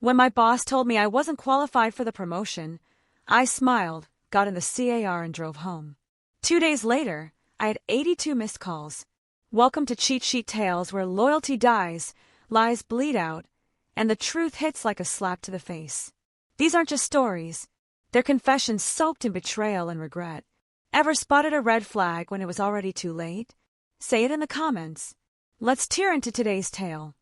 When my boss told me I wasn't qualified for the promotion, I smiled, got in the car and drove home. 2 days later, I had 82 missed calls. Welcome to Cheat Sheet Tales, where loyalty dies, lies bleed out, and the truth hits like a slap to the face. These aren't just stories. They're confessions soaked in betrayal and regret. Ever spotted a red flag when it was already too late? Say it in the comments. Let's tear into today's tale.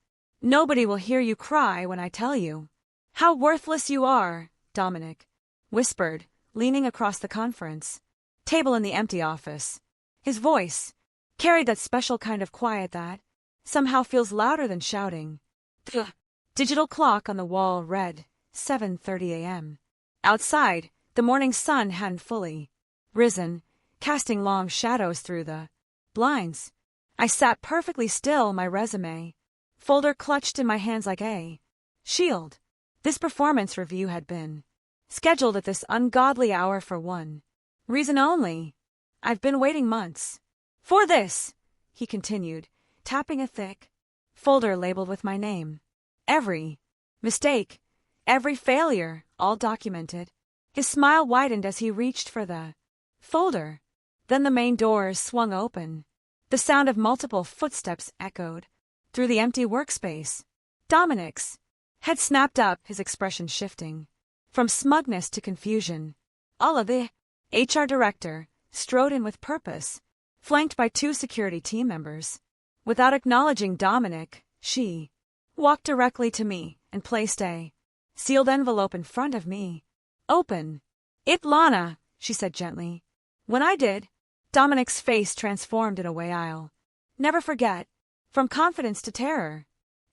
Nobody will hear you cry when I tell you how worthless you are, Dominic whispered, leaning across the conference table in the empty office. His voice carried that special kind of quiet that somehow feels louder than shouting. The digital clock on the wall read 7:30 a.m. Outside, the morning sun hadn't fully risen, casting long shadows through the blinds. I sat perfectly still, my resume folder clutched in my hands like a shield. This performance review had been scheduled at this ungodly hour for one reason only. I've been waiting months for this, he continued, tapping a thick folder labeled with my name. Every mistake, every failure, all documented. His smile widened as he reached for the folder. Then the main doors swung open. The sound of multiple footsteps echoed through the empty workspace. Dominic's head snapped up, his expression shifting from smugness to confusion. Alla, the HR director, strode in with purpose, flanked by 2 security team members. Without acknowledging Dominic, she walked directly to me and placed a sealed envelope in front of me. Open it, Lana, she said gently. When I did, Dominic's face transformed in a way I'll never forget, from confidence to terror,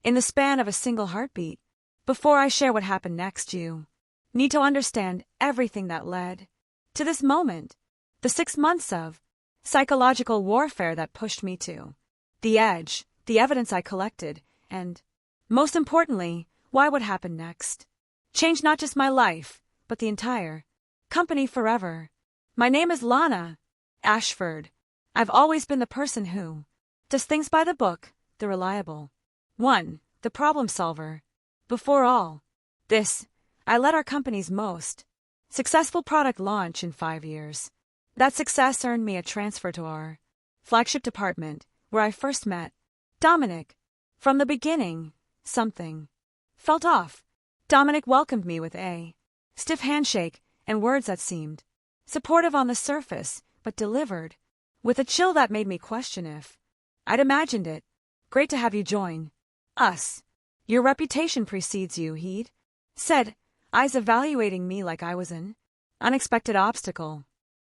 in the span of a single heartbeat. Before I share what happened next, you need to understand everything that led to this moment, the 6 months of psychological warfare that pushed me to the edge, the evidence I collected, and, most importantly, why what happened next changed not just my life, but the entire company forever. My name is Lana Ashford. I've always been the person who does things by the book, the reliable one, the problem solver. Before all this, I led our company's most successful product launch in 5 years. That success earned me a transfer to our flagship department, where I first met Dominic. From the beginning, something felt off. Dominic welcomed me with a stiff handshake and words that seemed supportive on the surface, but delivered with a chill that made me question if I'd imagined it. Great to have you join us. Your reputation precedes you, he'd said, eyes evaluating me like I was an unexpected obstacle.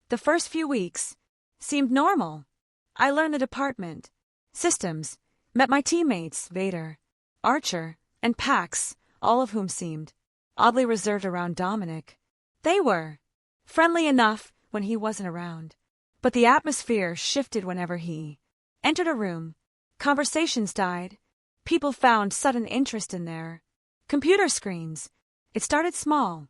The first few weeks seemed normal. I learned the department systems, met my teammates, Vader, Archer, and Pax, all of whom seemed oddly reserved around Dominic. They were friendly enough when he wasn't around, but the atmosphere shifted whenever he entered a room. Conversations died. People found sudden interest in their computer screens. It started small.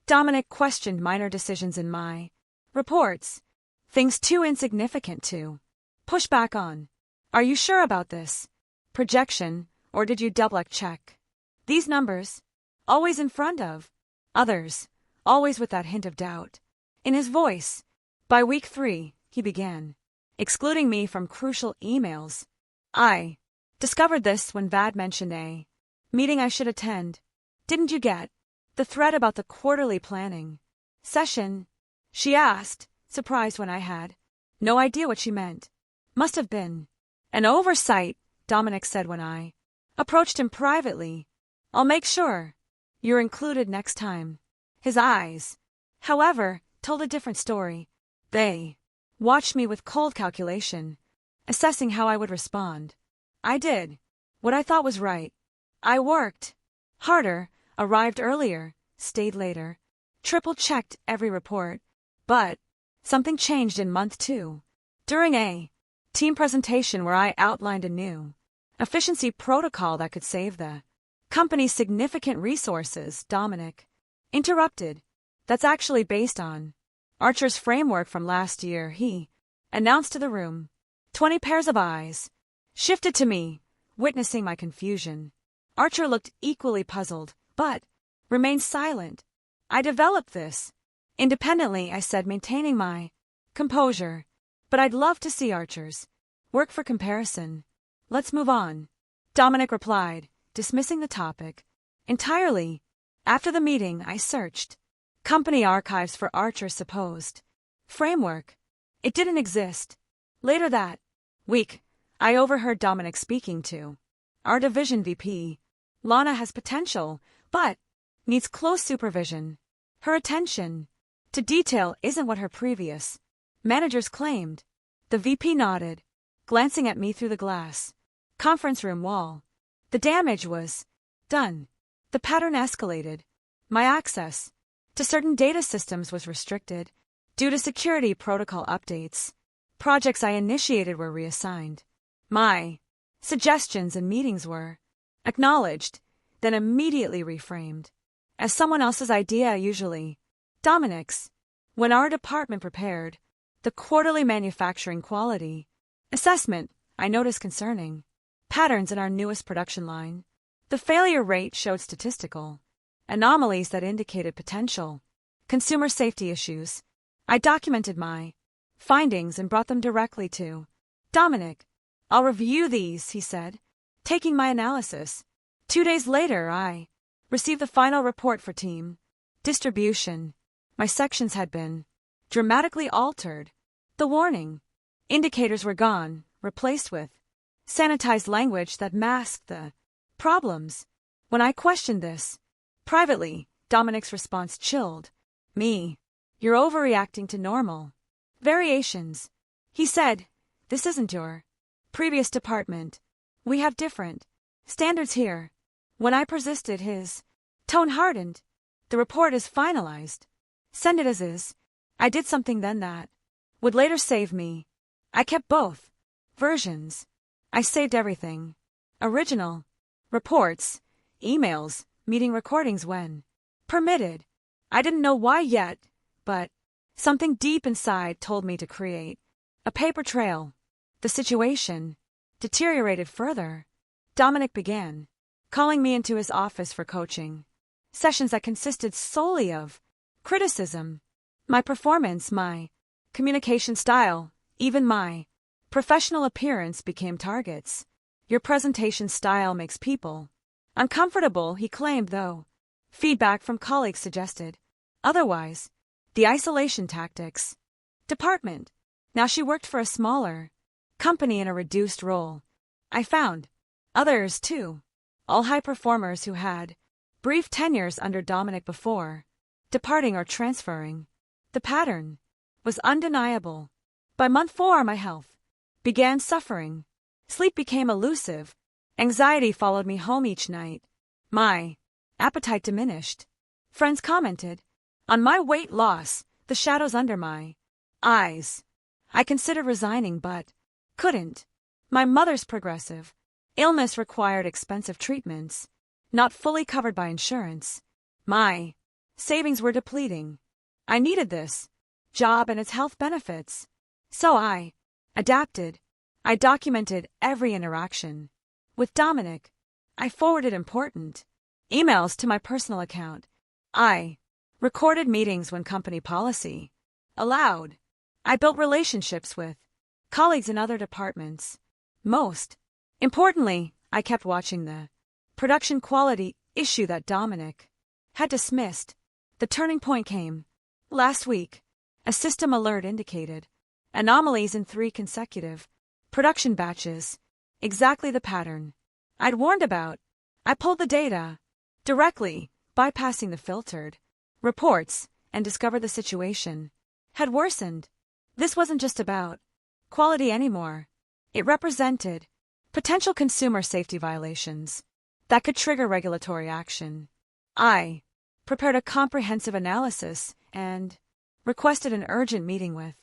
Dominic questioned minor decisions in my reports, things too insignificant to push back on. Are you sure about this projection, or did you double-check these numbers? Always in front of others, always with that hint of doubt in his voice. By week 3, he began excluding me from crucial emails. I discovered this when Vad mentioned a meeting I should attend. Didn't you get the thread about the quarterly planning session? She asked, surprised when I had no idea what she meant. Must have been an oversight, Dominic said when I approached him privately. I'll make sure you're included next time. His eyes, however, told a different story. They watched me with cold calculation, assessing how I would respond. I did what I thought was right. I worked harder, arrived earlier, stayed later, triple-checked every report. But something changed in month 2. During a team presentation where I outlined a new efficiency protocol that could save the company's significant resources, Dominic interrupted. That's actually based on Archer's framework from last year, he announced to the room. 20 pairs of eyes shifted to me, witnessing my confusion. Archer looked equally puzzled, but remained silent. I developed this. Independently, I said, maintaining my composure. But I'd love to see Archer's work for comparison. Let's move on. Dominic replied, dismissing the topic entirely. After the meeting, I searched company archives for Archer's supposed framework. It didn't exist. Later that week, I overheard Dominic speaking to our division VP. Lana has potential, but needs close supervision. Her attention to detail isn't what her previous managers claimed. The VP nodded, glancing at me through the glass conference room wall. The damage was done. The pattern escalated. My access to certain data systems was restricted due to security protocol updates. Projects I initiated were reassigned. My suggestions and meetings were acknowledged, then immediately reframed as someone else's idea, usually Dominic's. When our department prepared the quarterly manufacturing quality assessment, I noticed concerning patterns in our newest production line. The failure rate showed statistical anomalies that indicated potential consumer safety issues. I documented my findings and brought them directly to Dominic. I'll review these, he said, taking my analysis. 2 days later, I received the final report for team distribution. My sections had been dramatically altered. The warning indicators were gone, replaced with sanitized language that masked the problems. When I questioned this privately, Dominic's response chilled me. You're overreacting to normal variations. He said, this isn't your previous department. We have different standards here. When I persisted, his tone hardened. The report is finalized. Send it as is. I did something then that would later save me. I kept both versions. I saved everything. Original reports, emails, meeting recordings when permitted. I didn't know why yet, but something deep inside told me to create a paper trail. The situation deteriorated further. Dominic began calling me into his office for coaching sessions that consisted solely of criticism. My performance, my communication style, even my professional appearance became targets. Your presentation style makes people uncomfortable, he claimed, though feedback from colleagues suggested otherwise. The isolation tactics department. Now she worked for a smaller company in a reduced role. I found others, too, all high performers who had brief tenures under Dominic before departing or transferring. The pattern was undeniable. By month 4, my health began suffering. Sleep became elusive. Anxiety followed me home each night. My appetite diminished. Friends commented on my weight loss, the shadows under my eyes. I considered resigning but couldn't. My mother's progressive illness required expensive treatments, not fully covered by insurance. My savings were depleting. I needed this job and its health benefits. So I adapted. I documented every interaction with Dominic. I forwarded important emails to my personal account. I recorded meetings when company policy allowed. I built relationships with colleagues in other departments. Most importantly, I kept watching the production quality issue that Dominic had dismissed. The turning point came last week. A system alert indicated anomalies in 3 consecutive production batches, exactly the pattern I'd warned about. I pulled the data directly, bypassing the filtered reports, and discovered the situation had worsened. This wasn't just about quality anymore. It represented potential consumer safety violations that could trigger regulatory action. I prepared a comprehensive analysis and requested an urgent meeting with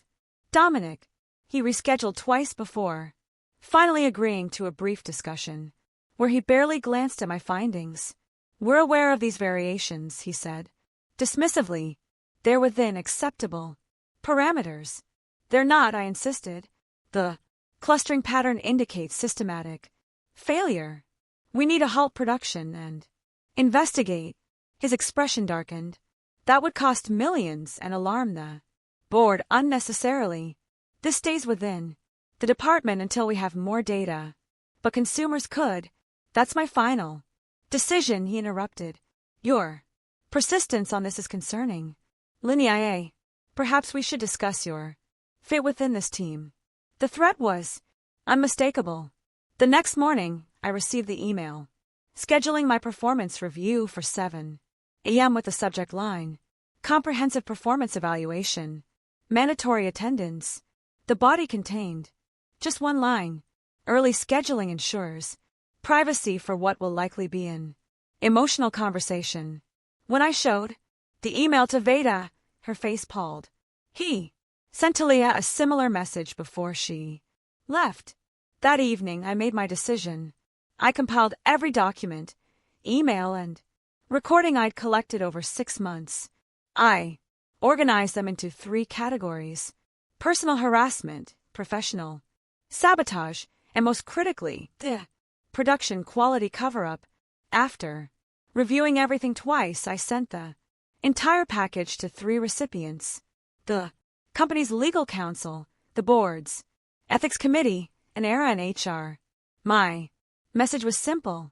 Dominic. He rescheduled twice before finally agreeing to a brief discussion where he barely glanced at my findings. We're aware of these variations, he said dismissively. They're within acceptable parameters. They're not, I insisted. The clustering pattern indicates systematic failure. We need to halt production and investigate. His expression darkened. That would cost millions and alarm the board unnecessarily. This stays within the department until we have more data. But consumers could. That's my final decision, he interrupted. Your persistence on this is concerning. Linnea, perhaps we should discuss your fit within this team. The threat was unmistakable. The next morning, I received the email scheduling my performance review for 7 a.m. with the subject line, comprehensive performance evaluation, mandatory attendance. The body contained just one line: early scheduling ensures privacy for what will likely be an emotional conversation. When I showed the email to Veda, her face palled. He sent to Leah a similar message before she left. That evening, I made my decision. I compiled every document, email, and recording I'd collected over 6 months. I organized them into 3 categories: personal harassment, professional sabotage, and most critically, the production quality cover-up. After reviewing everything twice, I sent the entire package to 3 recipients: the company's legal counsel, the board's ethics committee, and ERA and HR. My message was simple.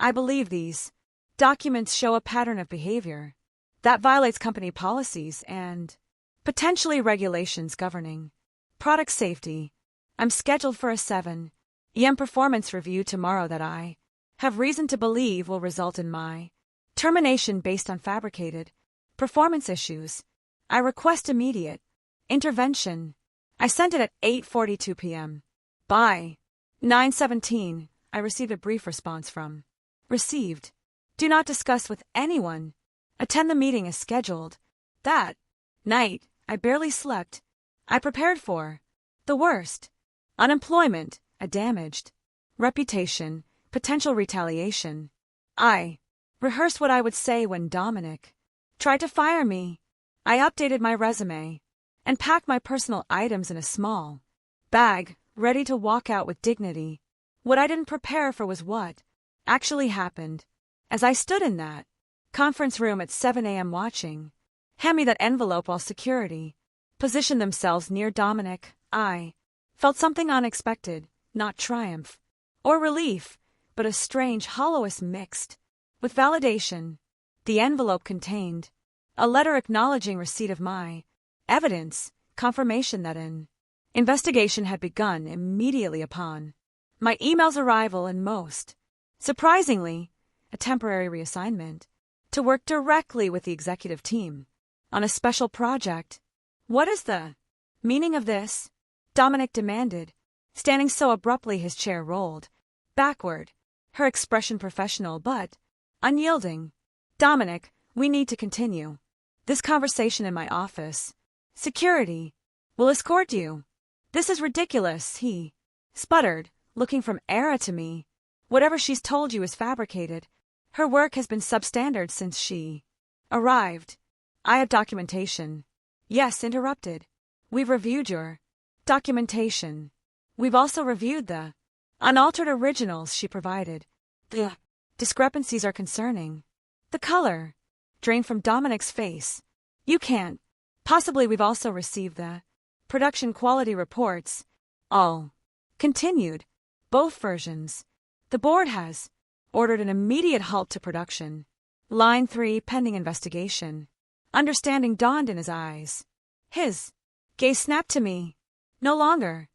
I believe these documents show a pattern of behavior that violates company policies and potentially regulations governing product safety. I'm scheduled for a 7 a.m. performance review tomorrow that I have reason to believe will result in my termination based on fabricated performance issues. I request immediate intervention. I sent it at 8:42 p.m. By 9:17, I received a brief response from received. Do not discuss with anyone. Attend the meeting as scheduled. That night, I barely slept. I prepared for the worst: unemployment, a damaged reputation, potential retaliation. I rehearsed what I would say when Dominic tried to fire me. I updated my resume and packed my personal items in a small bag, ready to walk out with dignity. What I didn't prepare for was what actually happened. As I stood in that conference room at 7 a.m. watching hand me that envelope while security positioned themselves near Dominic, I felt something unexpected, not triumph or relief, but a strange hollowness mixed with validation. The envelope contained a letter acknowledging receipt of my evidence, confirmation that an investigation had begun immediately upon my email's arrival, and most surprisingly, a temporary reassignment to work directly with the executive team on a special project. What is the meaning of this? Dominic demanded, standing so abruptly his chair rolled backward, her expression professional but unyielding. Dominic, we need to continue this conversation in my office. Security will escort you. This is ridiculous, he sputtered, looking from Era to me. Whatever she's told you is fabricated. Her work has been substandard since she arrived. I have documentation. Yes, interrupted. We've reviewed your documentation. We've also reviewed the unaltered originals she provided. The discrepancies are concerning. The color drained from Dominic's face. You can't. Possibly we've also received the production quality reports. All continued. Both versions. The board has ordered an immediate halt to production. Line 3, pending investigation. Understanding dawned in his eyes. His gaze snapped to me. No longer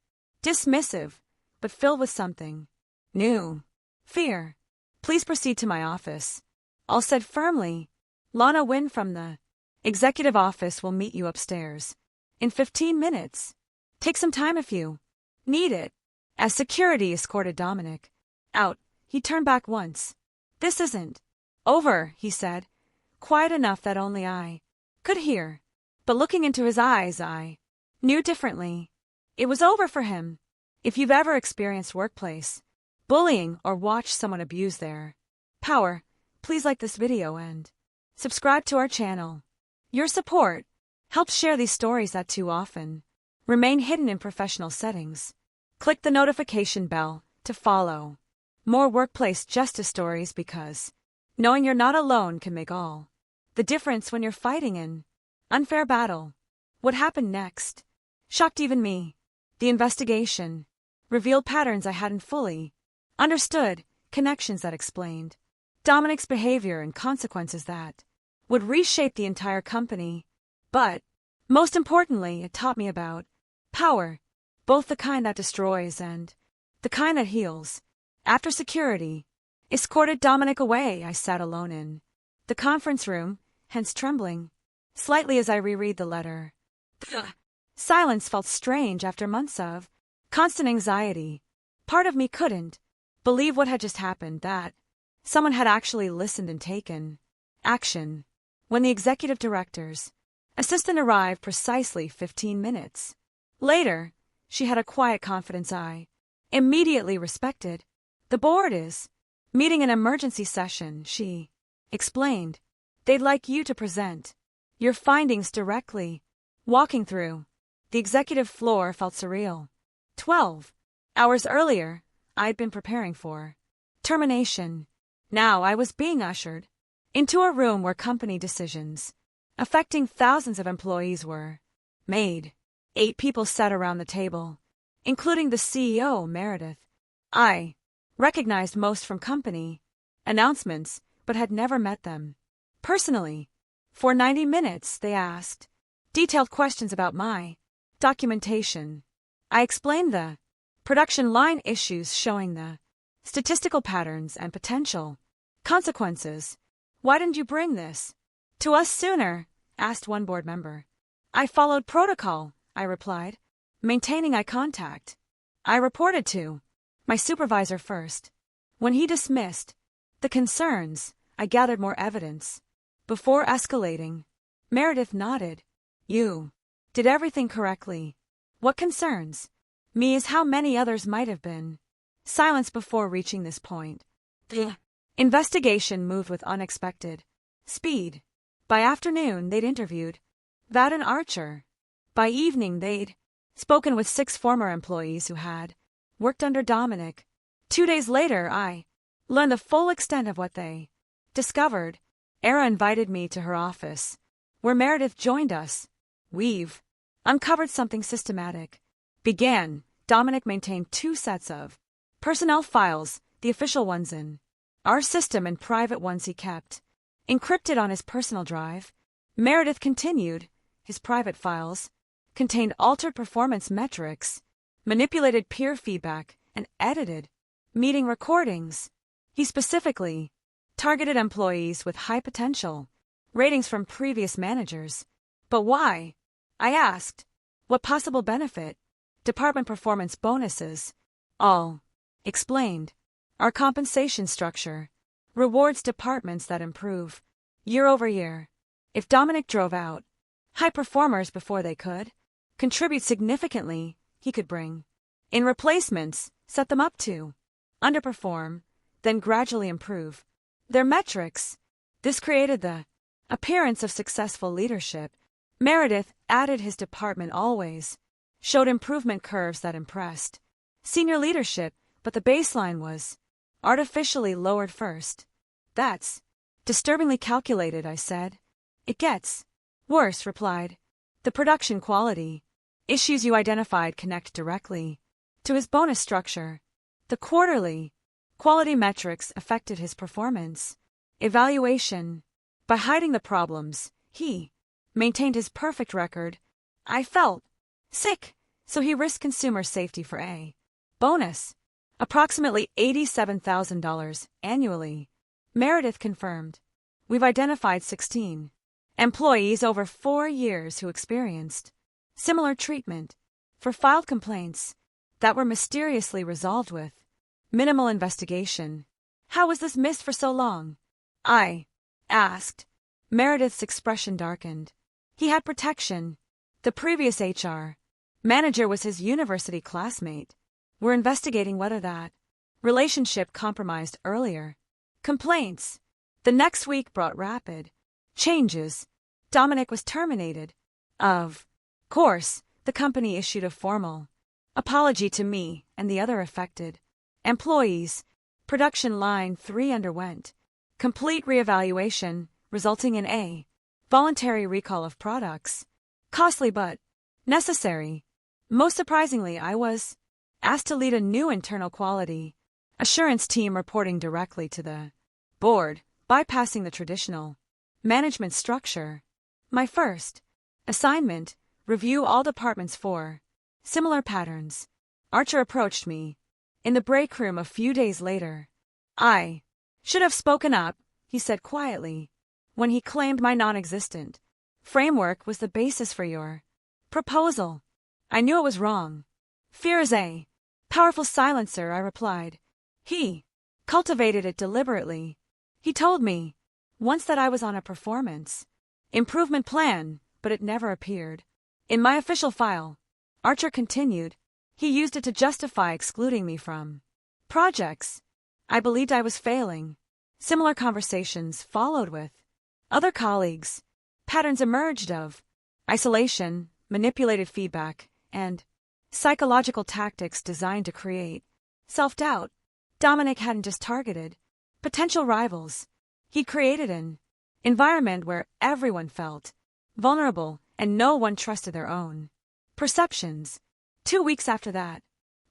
dismissive, but filled with something new. Fear. Please proceed to my office. All said firmly. Lana Wynn from the executive office will meet you upstairs in 15 minutes. Take some time if you need it. As security escorted Dominic out, he turned back once. This isn't over, he said, quiet enough that only I could hear. But looking into his eyes, I knew differently. It was over for him. If you've ever experienced workplace bullying or watched someone abuse their power, please like this video and subscribe to our channel. Your support helps share these stories that too often remain hidden in professional settings. Click the notification bell to follow more workplace justice stories, because knowing you're not alone can make all The difference when you're fighting an unfair battle. What happened next shocked even me. The investigation revealed patterns I hadn't fully understood, connections that explained Dominic's behavior and consequences that would reshape the entire company. But, most importantly, it taught me about power, both the kind that destroys and the kind that heals. After security escorted Dominic away, I sat alone in the conference room, hence trembling slightly as I reread the letter. The silence felt strange after months of constant anxiety. Part of me couldn't believe what had just happened, that someone had actually listened and taken action. When the executive director's assistant arrived precisely 15 minutes later, she had a quiet confidence I immediately respected. The board is meeting an emergency session, she explained. They'd like you to present your findings directly. Walking through the executive floor felt surreal. 12 hours earlier, I'd been preparing for termination. Now I was being ushered into a room where company decisions affecting thousands of employees were made. 8 people sat around the table, including the CEO, Meredith. I recognized most from company announcements, but had never met them personally. For 90 minutes, they asked detailed questions about my documentation. I explained the production line issues, showing the statistical patterns and potential consequences. Why didn't you bring this to us sooner? Asked one board member. I followed protocol, I replied, maintaining eye contact. I reported to my supervisor first. When he dismissed the concerns, I gathered more evidence before escalating. Meredith nodded. You did everything correctly. What concerns me is how many others might have been silenced before reaching this point. The investigation moved with unexpected speed. By afternoon, they'd interviewed Vad and Archer. By evening, they'd spoken with 6 former employees who had worked under Dominic. 2 days later, I learned the full extent of what they discovered. Era invited me to her office, where Meredith joined us. We've uncovered something systematic. Began. Dominic maintained 2 sets of personnel files, the official ones in our system and private ones he kept encrypted on his personal drive. Meredith continued. His private files contained altered performance metrics, manipulated peer feedback, and edited meeting recordings. He specifically targeted employees with high potential ratings from previous managers. But why? I asked. What possible benefit? Department performance bonuses. All explained. Our compensation structure rewards departments that improve year over year. If Dominic drove out high performers before they could contribute significantly, he could bring in replacements, set them up to underperform, then gradually improve their metrics. This created the appearance of successful leadership. Meredith added his department always showed improvement curves that impressed senior leadership, but the baseline was artificially lowered first. That's disturbingly calculated, I said. It gets worse, replied. The production quality issues you identified connect directly to his bonus structure. The quarterly quality metrics affected his performance evaluation. By hiding the problems, he maintained his perfect record. I felt sick, so he risked consumer safety for a bonus. Approximately $87,000 annually. Meredith confirmed. We've identified 16 employees over 4 years who experienced similar treatment for filed complaints that were mysteriously resolved with minimal investigation. How was this missed for so long? I asked. Meredith's expression darkened. He had protection. The previous HR manager was his university classmate. We're investigating whether that relationship compromised earlier complaints. The next week brought rapid changes. Dominic was terminated. Of course, the company issued a formal apology to me and the other affected employees. Production line 3 underwent complete reevaluation, resulting in a voluntary recall of products. Costly but necessary. Most surprisingly, I was asked to lead a new internal quality assurance team reporting directly to the board, bypassing the traditional management structure. My first assignment, review all departments for similar patterns. Archer approached me in the break room a few days later. I should have spoken up, he said quietly, when he claimed my non-existent framework was the basis for your proposal. I knew it was wrong. Fear is a powerful silencer, I replied. He cultivated it deliberately. He told me once that I was on a performance improvement plan, but it never appeared in my official file. Archer continued. He used it to justify excluding me from projects. I believed I was failing. Similar conversations followed with other colleagues. Patterns emerged of isolation, manipulated feedback, and psychological tactics designed to create self-doubt. Dominic hadn't just targeted potential rivals. He'd created an environment where everyone felt vulnerable and no one trusted their own perceptions. 2 weeks after that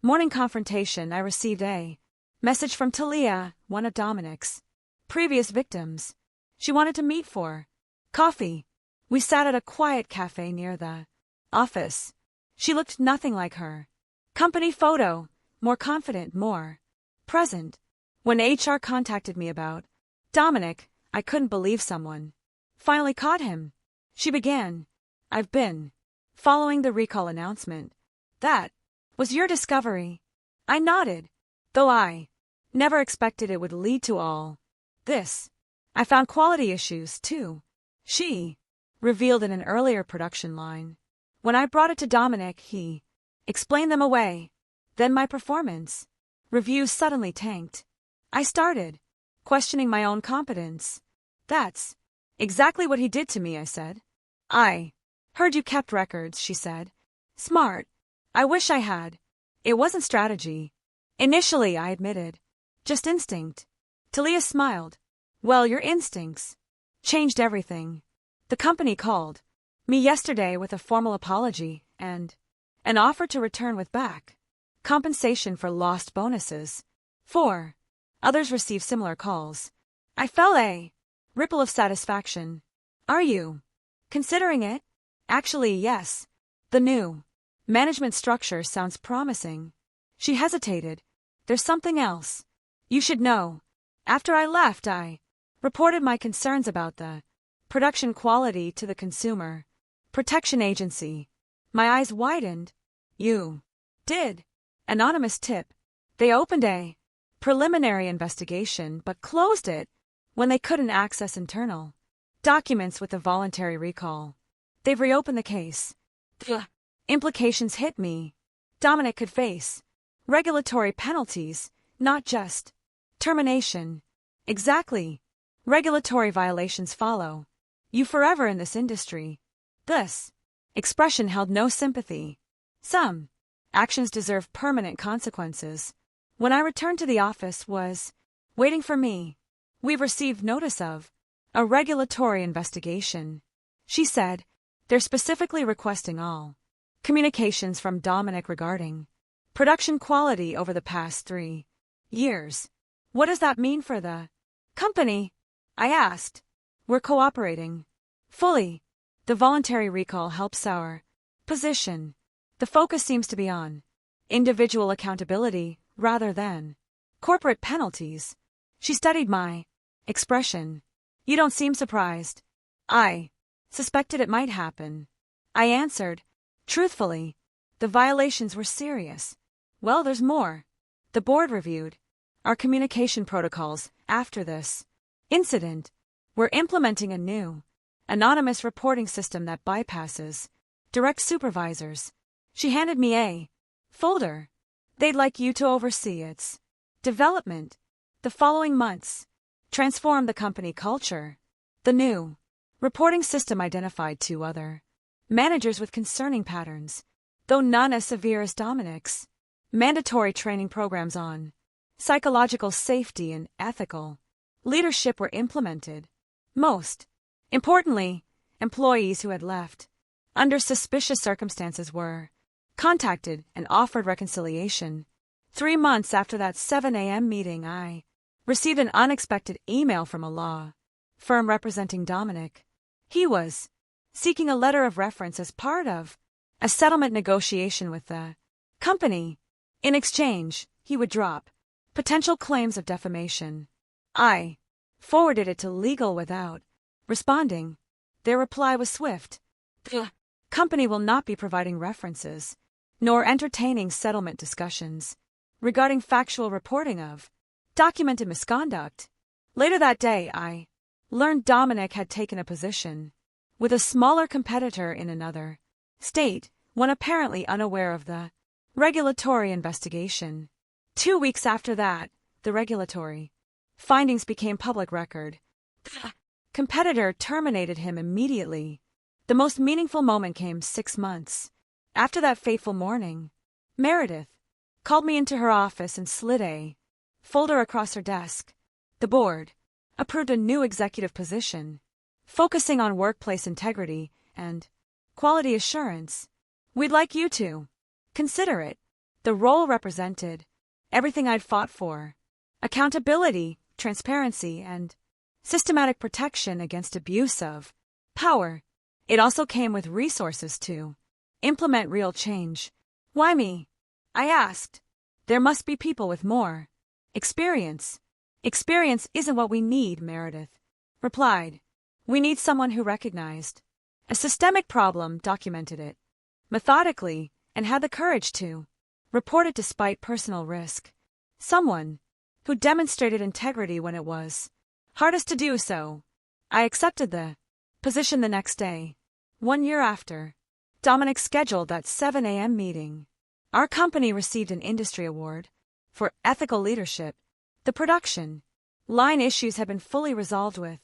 morning confrontation, I received a message from Talia, one of Dominic's previous victims. She wanted to meet for coffee. We sat at a quiet cafe near the office. She looked nothing like her company photo, more confident, more present. When HR contacted me about Dominic, I couldn't believe someone finally caught him. She began, I've been following the recall announcement. That was your discovery. I nodded, though I never expected it would lead to all this. I found quality issues, too. She revealed in an earlier production line. When I brought it to Dominic, he explained them away. Then my performance reviews suddenly tanked. I started questioning my own competence. That's exactly what he did to me, I said. I heard you kept records, she said. Smart. I wish I had. It wasn't strategy. Initially, I admitted. Just instinct. Talia smiled. Well, your instincts changed everything. The company called me yesterday with a formal apology and an offer to return with back compensation for lost bonuses. 4 others received similar calls. I felt a ripple of satisfaction. Are you considering it? Actually, yes. The new management structure sounds promising. She hesitated. There's something else you should know. After I left, I reported my concerns about the production quality to the Consumer Protection Agency. My eyes widened. You did? Anonymous tip. They opened a preliminary investigation but closed it when they couldn't access internal documents with a voluntary recall. They've reopened the case. The implications hit me. Dominic could face regulatory penalties, not just termination. Exactly. Regulatory violations follow you forever in this industry. This expression held no sympathy. Some actions deserve permanent consequences. When I returned to the office was waiting for me. We've received notice of a regulatory investigation, she said. They're specifically requesting all communications from Dominic regarding production quality over the past 3 years. What does that mean for the company? I asked. We're cooperating fully. The voluntary recall helps our position. The focus seems to be on individual accountability rather than corporate penalties. She studied my expression. You don't seem surprised. I suspected it might happen. I answered. Truthfully, the violations were serious. Well, there's more. The board reviewed our communication protocols after this incident. We're implementing a new anonymous reporting system that bypasses direct supervisors. She handed me a folder. They'd like you to oversee its development. The following months transform the company culture. The new reporting system identified 2 other managers with concerning patterns, though none as severe as Dominic's. Mandatory training programs on psychological safety and ethical leadership were implemented. Most Importantly, employees who had left under suspicious circumstances were contacted and offered reconciliation. 3 months after that 7 a.m. meeting, I received an unexpected email from a law firm representing Dominic. He was seeking a letter of reference as part of a settlement negotiation with the company. In exchange, he would drop potential claims of defamation. I forwarded it to legal without responding. Their reply was swift. The company will not be providing references, nor entertaining settlement discussions regarding factual reporting of documented misconduct. Later that day, I learned Dominic had taken a position with a smaller competitor in another state, one apparently unaware of the regulatory investigation. 2 weeks after that, the regulatory findings became public record. The competitor terminated him immediately. The most meaningful moment came 6 months after that fateful morning. Meredith called me into her office and slid a folder across her desk. The board approved a new executive position, focusing on workplace integrity and quality assurance. We'd like you to consider it. The role represented everything I'd fought for: accountability, transparency, and systematic protection against abuse of power. It also came with resources to implement real change. Why me? I asked. There must be people with more experience. Experience isn't what we need, Meredith replied. We need someone who recognized a systemic problem, documented it methodically, and had the courage to report it despite personal risk. Someone who demonstrated integrity when it was hardest to do so. I accepted the position the next day. 1 year after Dominic scheduled that 7 a.m. meeting, our company received an industry award for ethical leadership. The production line issues had been fully resolved with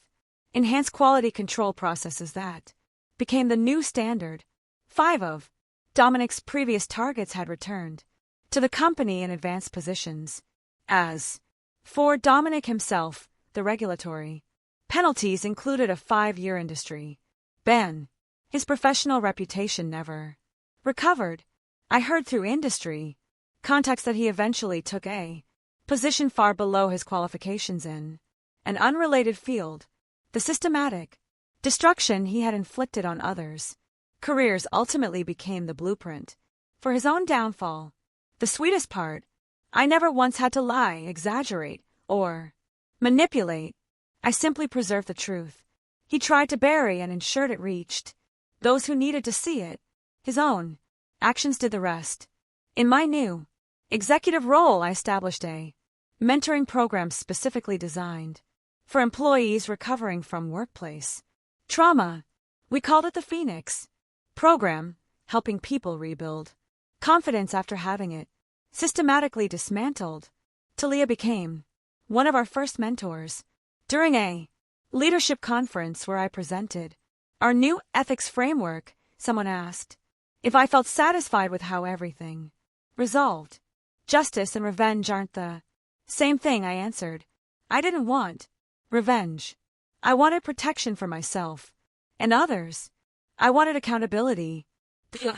enhanced quality control processes that became the new standard. 5 of Dominic's previous targets had returned to the company in advanced positions. As for Dominic himself, the regulatory penalties included a 5-year industry ban. His professional reputation never recovered. I heard through industry contacts that he eventually took a position far below his qualifications in an unrelated field. The systematic destruction he had inflicted on others' careers ultimately became the blueprint for his own downfall. The sweetest part, I never once had to lie, exaggerate, or manipulate. I simply preserved the truth he tried to bury and ensured it reached those who needed to see it. His own actions did the rest. In my new executive role, I established a mentoring program specifically designed for employees recovering from workplace trauma. We called it the Phoenix Program, helping people rebuild confidence after having it systematically dismantled. Talia became one of our first mentors. During a leadership conference where I presented our new ethics framework, someone asked if I felt satisfied with how everything resolved. Justice and revenge aren't the same thing, I answered. I didn't want revenge. I wanted protection for myself and others. I wanted accountability. The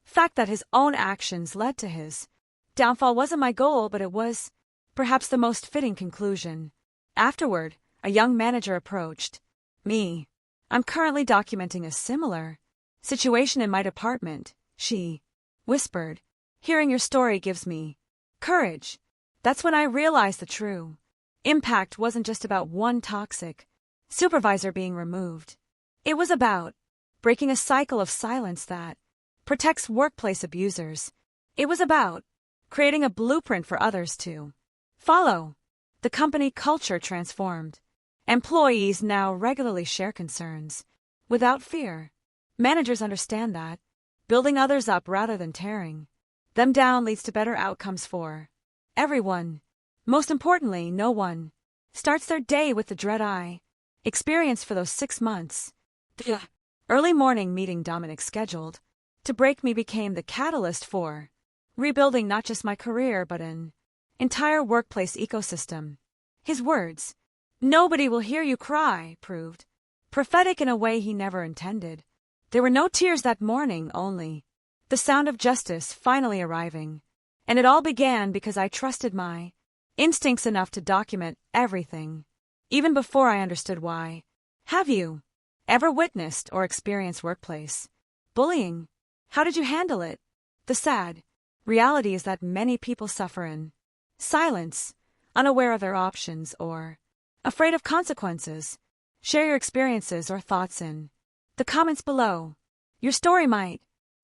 fact that his own actions led to his downfall wasn't my goal, but it was perhaps the most fitting conclusion. Afterward, a young manager approached me. I'm currently documenting a similar situation in my department, she whispered. Hearing your story gives me courage. That's when I realized the true impact wasn't just about one toxic supervisor being removed. It was about breaking a cycle of silence that protects workplace abusers. It was about creating a blueprint for others to follow. The company culture transformed. Employees now regularly share concerns without fear. Managers understand that building others up rather than tearing them down leads to better outcomes for everyone. Most importantly, no one starts their day with the dread I experienced for those 6 months. The early morning meeting Dominic scheduled to break me became the catalyst for rebuilding not just my career but an entire workplace ecosystem. His words, "Nobody will hear you cry," proved prophetic in a way he never intended. There were no tears that morning, only the sound of justice finally arriving. And it all began because I trusted my instincts enough to document everything, even before I understood why. Have you ever witnessed or experienced workplace bullying? How did you handle it? The sad reality is that many people suffer in silence, unaware of their options or afraid of consequences. Share your experiences or thoughts in the comments below. Your story might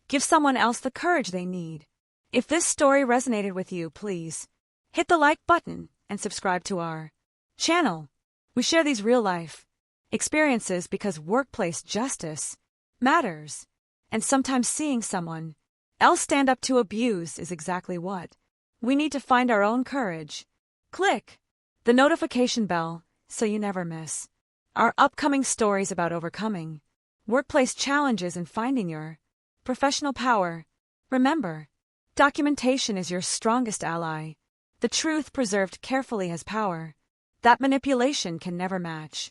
give someone else the courage they need. If this story resonated with you, please hit the like button and subscribe to our channel. We share these real-life experiences because workplace justice matters, and sometimes seeing someone else stand up to abuse is exactly what we need to find our own courage. Click the notification bell so you never miss our upcoming stories about overcoming workplace challenges and finding your professional power. Remember, documentation is your strongest ally. The truth preserved carefully has power that manipulation can never match.